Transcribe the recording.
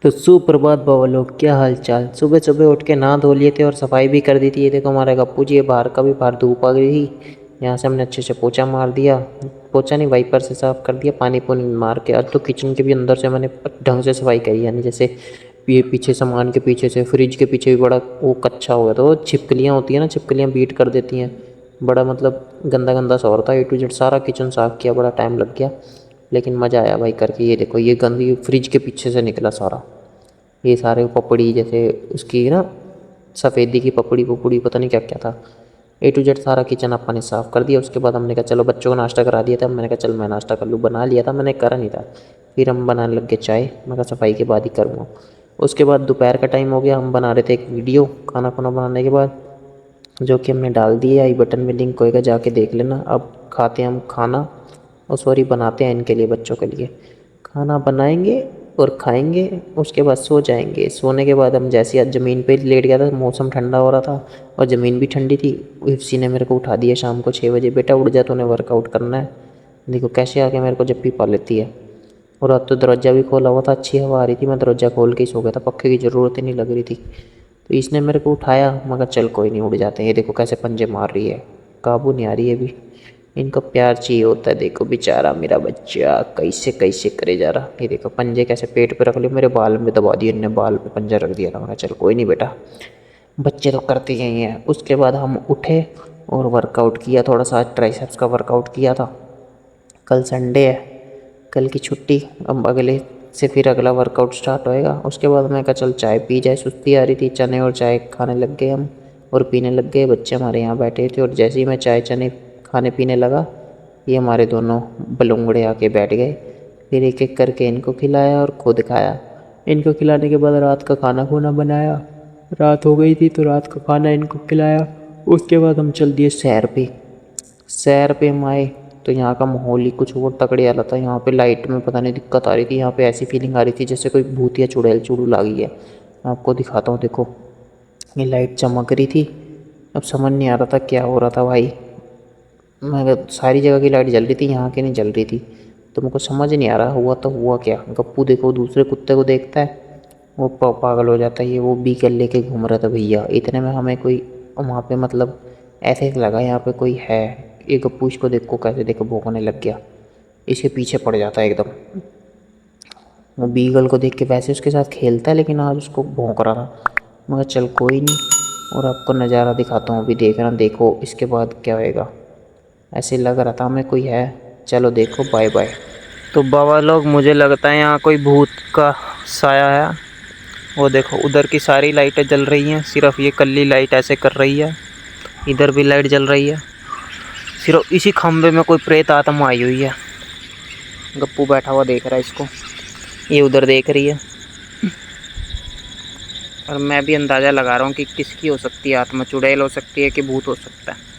तो सुप्रभात बाबा लोग, क्या हाल चाल। सुबह सुबह उठ के नहा धो लिए थे और सफाई भी कर दी थी। ये देखो हमारे गप्पू जी, ये बाहर का भी, बाहर धूप आ गई थी। यहाँ से हमने अच्छे से पोछा मार दिया। पोछा नहीं, वाइपर से साफ कर दिया, पानी पुनी मार के। आज तो किचन के भी अंदर से मैंने ढंग से सफाई करी, यानी जैसे ये पीछे सामान के पीछे से, फ्रिज के पीछे भी बड़ा वो कच्चा हो गया था। वो छिपकलियाँ होती हैं ना, छिपकलियाँ बीट कर देती हैं। बड़ा मतलब गंदा गंदा सा हो रहा था। ए टू जेड सारा किचन साफ किया, बड़ा टाइम लग गया, लेकिन मज़ा आया भाई करके। ये देखो, ये गंदगी फ्रिज के पीछे से निकला सारा। ये सारे पपड़ी जैसे उसकी ना, सफ़ेदी की पपड़ी पपड़ी पता नहीं क्या क्या था। ए टू जेड सारा किचन अपन ने साफ़ कर दिया। उसके बाद हमने कहा चलो बच्चों को नाश्ता करा दिया था। मैंने कहा चल मैं नाश्ता कर लूँ, बना लिया था मैंने, करा नहीं था। फिर हम बनाने लग गए चाय। मैं कहा सफाई के बाद ही करूँगा। उसके बाद दोपहर का टाइम हो गया, हम बना रहे थे एक वीडियो खाना खुना बनाने के बाद, जो कि हमने डाल दिया। आई बटन में लिंक होएगा, जाके देख लेना। अब खाते हैं हम खाना, और सॉरी बनाते हैं इनके लिए, बच्चों के लिए खाना बनाएंगे और खाएंगे। उसके बाद सो जाएंगे। सोने के बाद हम जैसे आज ज़मीन पे लेट गया था, मौसम ठंडा हो रहा था और ज़मीन भी ठंडी थी। इफ्सी ने मेरे को उठा दिया शाम को 6 बजे, बेटा उठ जा, तूने वर्कआउट करना है। देखो कैसे आके मेरे को जब भी पा लेती है। और रात तो दरवाज़ा भी खोला हुआ था, अच्छी हवा आ रही थी, मैं दरवाज़ा खोल के ही सो गया था, पक्खे की ज़रूरत ही नहीं लग रही थी। तो इसने मेरे को उठाया, मगर चल कोई नहीं, उड़ जाते हैं। ये देखो कैसे पंजे मार रही है, काबू नहीं आ रही है अभी। इनको प्यार चाहिए होता है। देखो बेचारा मेरा बच्चा कैसे कैसे करे जा रहा। ये देखो पंजे कैसे पेट पे रख लियो, मेरे बाल में दबा दिए इनने, बाल पे पंजा रख दिया था। मैं चल कोई नहीं बेटा, बच्चे तो करते ही हैं। उसके बाद हम उठे और वर्कआउट किया थोड़ा सा। ट्राइसेप्स का वर्कआउट किया था। कल संडे है, कल की छुट्टी। अब अगले से फिर अगला वर्कआउट स्टार्ट होएगा। उसके बाद मैं कहा चल चाय पी जाए, सुस्ती आ रही थी। चने और चाय खाने लग गए हम, और पीने लग गए। बच्चे हमारे यहाँ बैठे थे, और जैसे ही मैं चाय चने खाने पीने लगा, ये हमारे दोनों बलूंगड़े आके बैठ गए। फिर एक एक करके इनको खिलाया और खुद खाया। इनको खिलाने के बाद रात का खाना खुना बनाया। रात हो गई थी तो रात का खाना इनको खिलाया। उसके बाद हम चल दिए सैर पे। सैर पे हम आए तो यहाँ का माहौल ही कुछ और तगड़े वाला था। यहाँ पे लाइट में पता नहीं दिक्कत आ रही थी। यहाँ पे ऐसी फीलिंग आ रही थी जैसे कोई भूत या चुड़ैल चुड़ूल आ गई है। मैं आपको दिखाता हूँ, देखो ये लाइट चमक रही थी। अब समझ नहीं आ रहा था क्या हो रहा था भाई। मैं सारी जगह की लाइट जल रही थी, यहाँ की नहीं जल रही थी। तो मुझको समझ नहीं आ रहा हुआ तो हुआ क्या। गप्पू देखो दूसरे कुत्ते को देखता है, वो पागल हो जाता है। ये वो बीकल लेके घूम रहा था भैया। इतने में हमें कोई वहाँ पे मतलब ऐसे लगा यहाँ पे कोई है। ये गप्पू इसको देखो कैसे, देखो भौंकने लग गया, इसके पीछे पड़ जाता है एकदम। वो बीगल को देख के वैसे उसके साथ खेलता है, लेकिन आज उसको भौंक रहा था। मगर चल कोई नहीं, और आपको नज़ारा दिखाता हूँ अभी, देखना। देखो इसके बाद क्या होएगा। ऐसे लग रहा था हमें कोई है। चलो देखो, बाय बाय। तो बाबा लोग, मुझे लगता है यहाँ कोई भूत का साया है। वो देखो उधर की सारी लाइटें जल रही हैं, सिर्फ ये कल्ली लाइट ऐसे कर रही है। इधर भी लाइट जल रही है। सिर्फ इसी खंबे में कोई प्रेत आत्मा आई हुई है। गप्पू बैठा हुआ देख रहा है इसको, ये उधर देख रही है। और मैं भी अंदाज़ा लगा रहा हूँ कि किसकी हो सकती है आत्मा, चुड़ैल हो सकती है कि भूत हो सकता है।